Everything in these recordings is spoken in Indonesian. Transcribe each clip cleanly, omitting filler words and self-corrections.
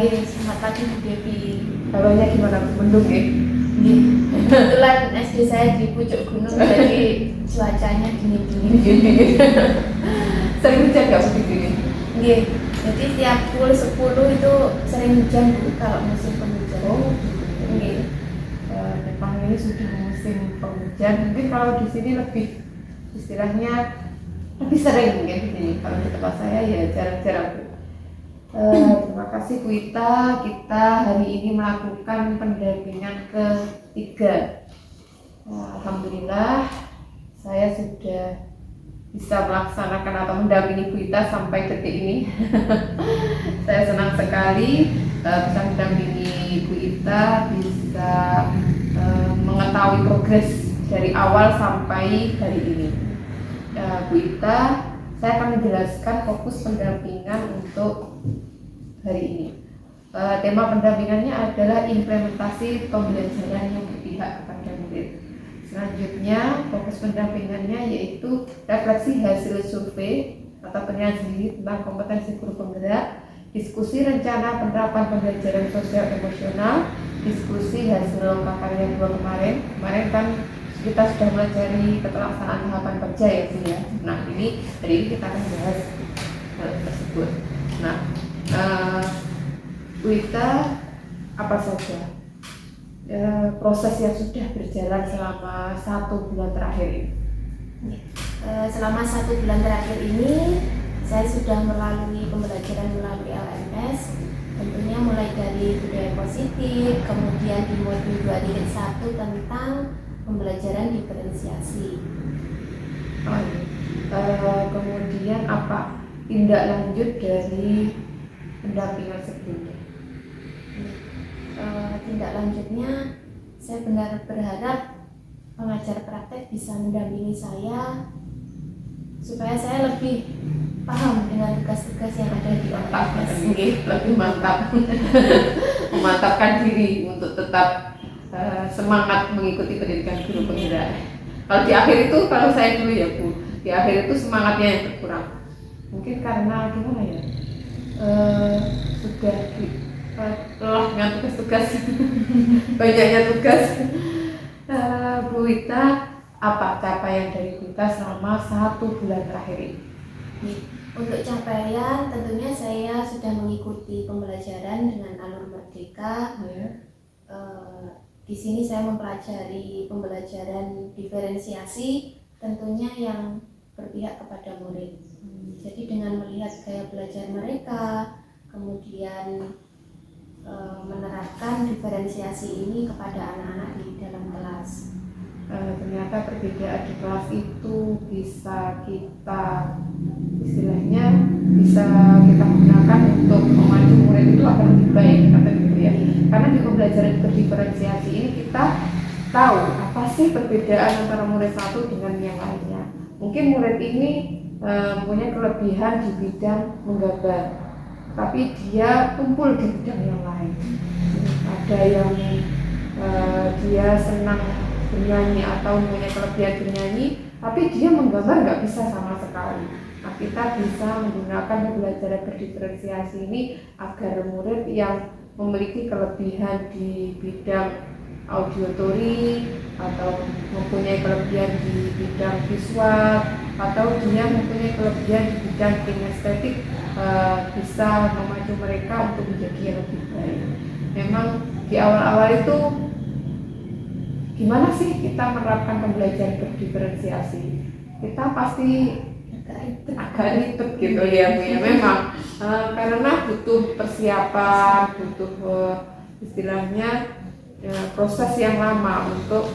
Nggih, selamat pagi Bu Devi. Halonya gimana Bu? Mendung ya? Nggih. Kebetulan SD saya di pucuk gunung jadi cuacanya dingin-dingin. Sering hujan nggak Bu di sini? Nggih. Jadi tiap pukul 10 itu sering hujan Bu kalau musim penghujan. Oh, Nggih. memang ini sudah musim penghujan. Mungkin kalau di sini lebih istilahnya lebih sering mungkin di sini. Kalau di tempat saya ya jarang-jarang Bu. Terima kasih Bu Ita. Kita hari ini melakukan pendampingan ketiga. Alhamdulillah saya sudah bisa melaksanakan atau mendampingi Bu Ita sampai detik ini. Saya senang sekali bisa mendampingi Bu Ita, bisa mengetahui progres dari awal sampai hari ini. Bu Ita, saya akan menjelaskan fokus pendampingan untuk hari ini. Tema pendampingannya adalah implementasi pembelajaran yang berpihak kepada murid. Selanjutnya, fokus pendampingannya yaitu refleksi hasil survei atau penilaian sendiri tentang kompetensi guru penggerak, diskusi rencana penerapan pembelajaran sosial emosional, diskusi hasil prakarya 2 kemarin. Kemarin kan kita sudah pelajari pelaksanaan tahapan kerja ya Bu ya. Nah hari ini kita akan bahas hal tersebut. Nah, Bu Ita, apa saja proses yang sudah berjalan selama 1 bulan terakhir ini? Selama 1 bulan terakhir ini saya sudah melalui pembelajaran melalui LMS, tentunya mulai dari budaya positif, kemudian di modul 2.1 tentang pembelajaran diferensiasi. Kemudian apa tindak lanjut dari pendampingan sebelumnya? Tindak lanjutnya, saya benar berharap pengajar praktek bisa mendampingi saya supaya saya lebih paham dengan tugas-tugas yang ada di LMS. Lebih mantap, memantapkan diri untuk tetap semangat mengikuti pendidikan guru penggerak. Kalau di akhir itu, kalau saya dulu ya Bu, di akhir itu semangatnya yang berkurang. Mungkin karena gimana ya, sudah lelah dengan tugas-tugas, banyaknya tugas. Bu Ita, apa capaian dari Bu Ita selama 1 bulan terakhir ini? Untuk capaian, tentunya saya sudah mengikuti pembelajaran dengan alur merdeka. Di sini saya mempelajari pembelajaran diferensiasi, tentunya yang berpihak kepada murid. Jadi dengan melihat gaya belajar mereka, kemudian menerapkan diferensiasi ini kepada anak-anak di dalam kelas. Ternyata perbedaan di kelas itu bisa kita istilahnya bisa kita gunakan untuk memacu murid itu akan lebih baik, kata gitu ya. Karena di pembelajaran berdiferensiasi ini kita tahu apa sih perbedaan antara murid satu dengan yang lainnya. Mungkin murid ini punya kelebihan di bidang menggambar, tapi dia tumpul di bidang yang lain. Ada yang dia senang bernyanyi atau punya kelebihan bernyanyi, tapi dia menggambar nggak bisa sama sekali. Nah, kita bisa menggunakan pembelajaran berdiferensiasi ini agar murid yang memiliki kelebihan di bidang audiotori atau mempunyai kelebihan di bidang visual atau dia mempunyai kelebihan di bidang kinestetik bisa memacu mereka untuk menjadi yang lebih baik. Memang di awal-awal itu gimana sih kita menerapkan pembelajaran berdiferensiasi? Kita pasti agak ribet gitu ya Bu ya. Memang karena butuh persiapan, butuh istilahnya proses yang lama untuk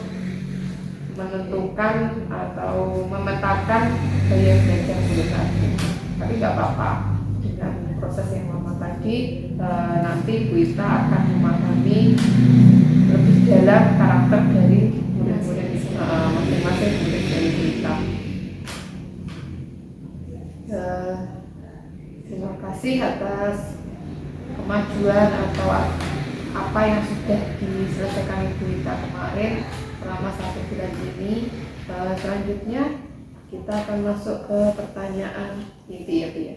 menentukan atau memetakan gaya belajar murid tadi. Tapi nggak apa-apa, dengan proses yang lama tadi nanti Bu Ita akan memahami lebih dalam karakter dari murid-murid masing-masing murid dari Bu Ita. Terima kasih atas kemajuan atau apa yang sudah diselesaikan Ibu Ita kemarin selama 1 bulan ini. Selanjutnya kita akan masuk ke pertanyaan inti ya Bu ya.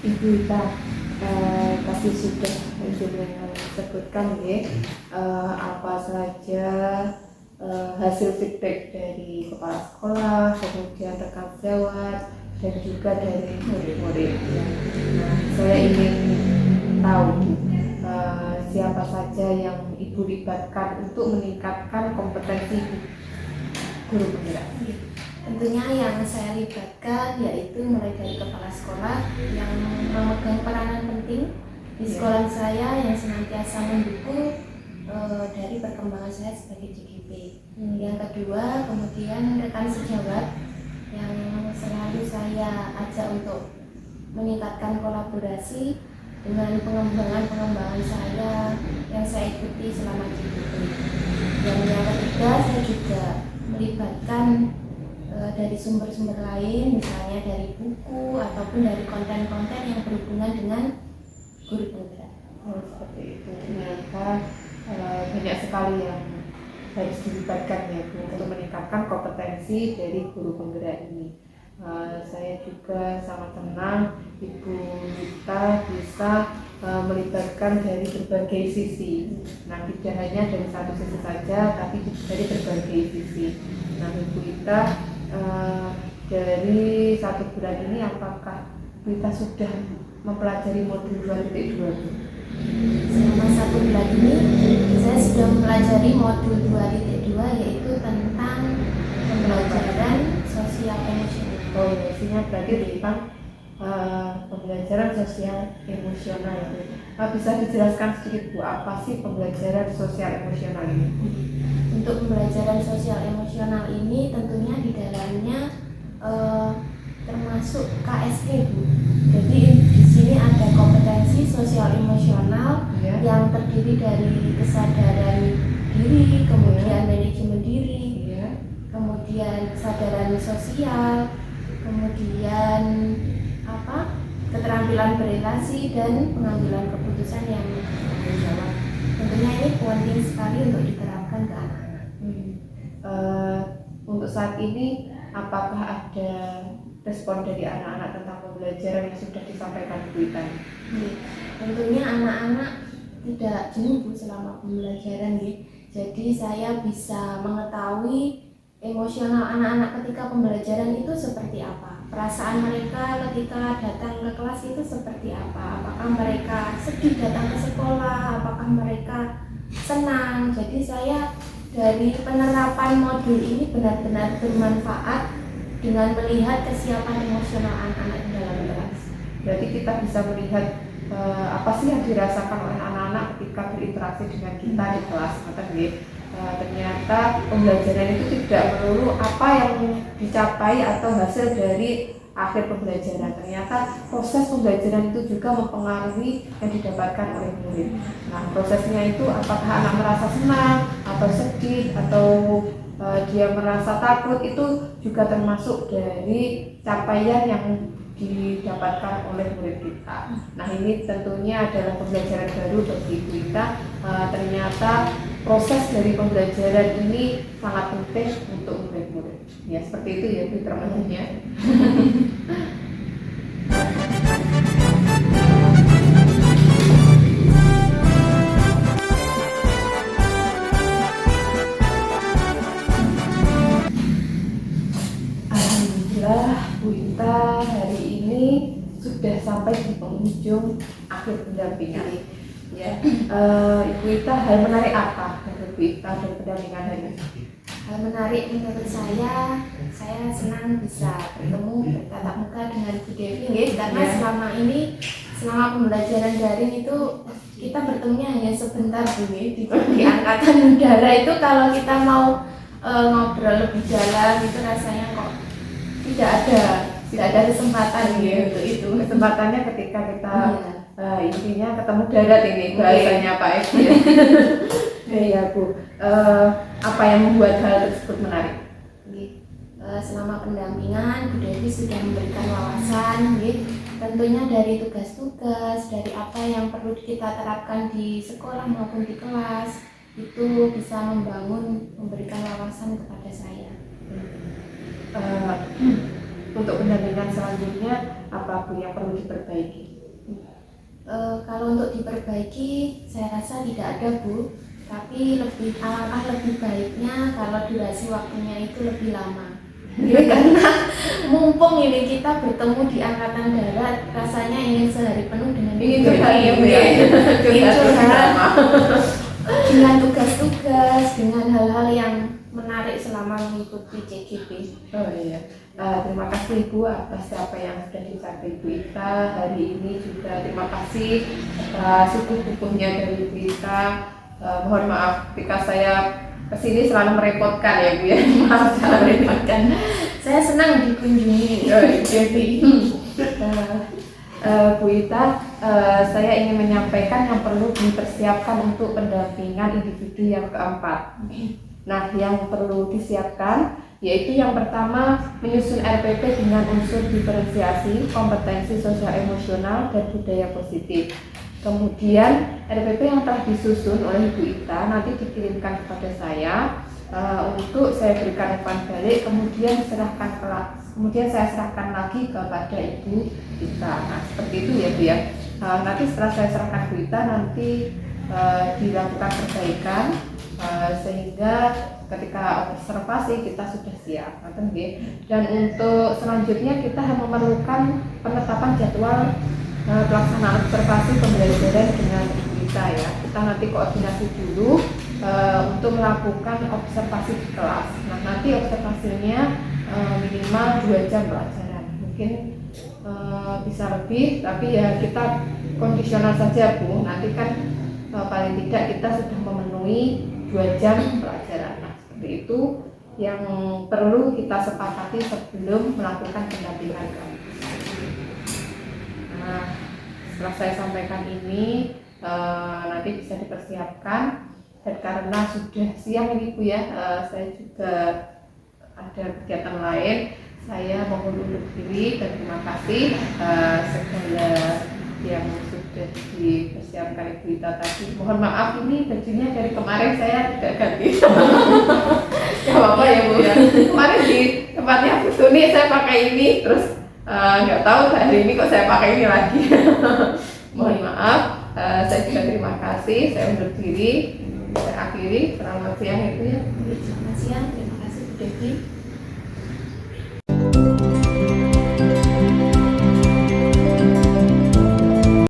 Ibu Ita pasti sudah menjenengan sebutkan ya apa saja hasil feedback dari kepala sekolah, kemudian rekan sejawat, dan juga dari murid-murid. Nah, saya ingin tahu siapa saja yang Ibu libatkan untuk meningkatkan kompetensi guru penggerak. Tentunya yang saya libatkan yaitu mulai dari kepala sekolah yang memegang peranan penting di sekolah saya, yang senantiasa mendukung dari perkembangan saya sebagai JGP. Yang kedua, kemudian rekan sejawat yang selalu saya ajak untuk meningkatkan kolaborasi dengan pengembangan saya yang saya ikuti selama JGP. Dan yang ketiga, saya juga melibatkan dari sumber-sumber lain, misalnya dari buku ataupun dari konten-konten yang berhubungan dengan guru penggerak. Seperti itu. Ternyata banyak sekali yang harus dilibatkan ya Bu untuk meningkatkan kompetensi dari guru penggerak ini. Saya juga sangat senang Ibu Rita bisa melibatkan dari berbagai sisi. Nah, tidak hanya dari satu sisi saja, tapi dari berbagai sisi. Nah, Ibu Rita dari 1 bulan ini apakah kita sudah mempelajari modul 2.2? Selama 1 bulan ini saya sudah mempelajari modul 2.2, yaitu tentang pembelajaran sosial emosional. Oh ya, isinya berarti tentang pembelajaran sosial emosional. Bisa dijelaskan sedikit Bu, apa sih pembelajaran sosial emosional ini? Untuk pembelajaran sosial emosional ini tentunya di dalamnya termasuk KSE Bu. Jadi di sini ada kompetensi sosial emosional yang terdiri dari kesadaran diri, kemudian manajemen diri, kemudian kesadaran sosial, kemudian keterampilan berrelasi dan pengambilan keputusan yang bertanggung jawab. Tentunya ini penting sekali untuk diterapkan ke anak-anak. Untuk saat ini apakah ada respon dari anak-anak tentang pembelajaran yang sudah disampaikan Bu Ita? Tentunya anak-anak tidak jenuh Bu selama pembelajaran ya. Jadi saya bisa mengetahui emosional anak-anak ketika pembelajaran itu seperti apa, perasaan mereka ketika datang ke kelas itu seperti apa, apakah mereka sedih datang ke sekolah, apakah mereka senang. Jadi saya dari penerapan modul ini benar-benar bermanfaat dengan melihat kesiapan emosional anak-anak di dalam kelas. Berarti kita bisa melihat apa sih yang dirasakan oleh anak-anak ketika berinteraksi dengan kita di kelas. Ternyata pembelajaran itu tidak melulu apa yang dicapai atau hasil dari akhir pembelajaran. Ternyata proses pembelajaran itu juga mempengaruhi yang didapatkan oleh murid. Nah, prosesnya itu apakah anak merasa senang atau sedih atau dia merasa takut, itu juga termasuk dari capaian yang didapatkan oleh murid kita. Nah, ini tentunya adalah pembelajaran baru bagi kita. Ternyata proses dari pembelajaran ini sangat penting untuk murid-murid. Ya, seperti itu ya Bu termasuknya. Alhamdulillah Bu Ita hari ini sudah sampai di penghujung akhir pendampingan. Ya, Ibu Ita, hal menarik apa dari Bu Ita dan pendampingan hari ini? Hal menarik menurut saya senang bisa bertemu bertatap muka dengan Bu Devi karena selama ini, selama pembelajaran daring itu kita bertemunya hanya sebentar Bu di angkatan udara itu. Kalau kita mau ngobrol lebih dalam itu rasanya kok tidak ada kesempatan untuk itu. Kesempatannya ketika kita intinya ketemu darat ini bahasanya Pak Edi. Ya Bu, apa yang membuat hal tersebut menarik? Selama pendampingan Bu Devi sudah memberikan wawasan, tentunya dari tugas-tugas, dari apa yang perlu kita terapkan di sekolah maupun di kelas, itu bisa memberikan wawasan kepada saya. untuk pendampingan selanjutnya apa Bu yang perlu diperbaiki? Kalau untuk diperbaiki, saya rasa tidak ada Bu, tapi alangkah lebih baiknya kalau durasi waktunya itu lebih lama. Ya, karena mumpung ini kita bertemu di Angkatan Darat, rasanya ingin sehari penuh dengan dengan tugas-tugas, dengan hal-hal yang menarik selama mengikuti CGP. Oh iya, terima kasih Ibu atas apa yang sudah disampaikan Ibu Ita hari ini juga. Terima kasih atas buku-bukunya dari Ibu Ita. Mohon maaf jika saya kesini selalu merepotkan ya Bu ya. Maaf saya merepotkan. Saya senang dikunjungi. Jadi Bu Ita, saya ingin menyampaikan yang perlu dipersiapkan untuk pendampingan individu yang keempat. Nah, yang perlu disiapkan yaitu yang pertama menyusun RPP dengan unsur diferensiasi, kompetensi sosial emosional, dan budaya positif. Kemudian RPP yang telah disusun oleh Ibu Ita nanti dikirimkan kepada saya untuk saya berikan umpan balik, kemudian saya serahkan lagi kepada Ibu Ita. Nah, seperti itu ya Bu ya. Nanti setelah saya serahkan Bu Ita nanti dilakukan perbaikan sehingga ketika observasi kita sudah siap. Dan untuk selanjutnya kita memerlukan penetapan jadwal pelaksanaan observasi pembelajaran dengan Ibu Ita ya. Kita nanti koordinasi dulu untuk melakukan observasi di kelas. Nah, nanti observasinya minimal 2 jam pelajaran. Mungkin bisa lebih, tapi ya kita kondisional saja Bu. Nanti kan paling tidak kita sudah memenuhi 2 jam pelajaran. Nah, seperti itu yang perlu kita sepakati sebelum melakukan pendampingan kami. Nah, setelah saya sampaikan ini nanti bisa dipersiapkan, dan karena sudah siang ini Bu ya, saya juga ada kegiatan lain. Saya mohon undur diri dan terima kasih segala yang sudah dipersiapkan Ibu Ita tadi. Mohon maaf ini bajunya dari kemarin saya tidak ganti. Gak apa-apa ya Bu ya. Kemarin di tempatnya Bu Suni saya pakai ini, terus nggak tahu hari ini kok saya pakai ini lagi. Mohon maaf. Saya juga terima kasih. Saya undur diri. Saya akhiri. Selamat siang Ibu ya. Selamat siang. Terima kasih Bu Devi.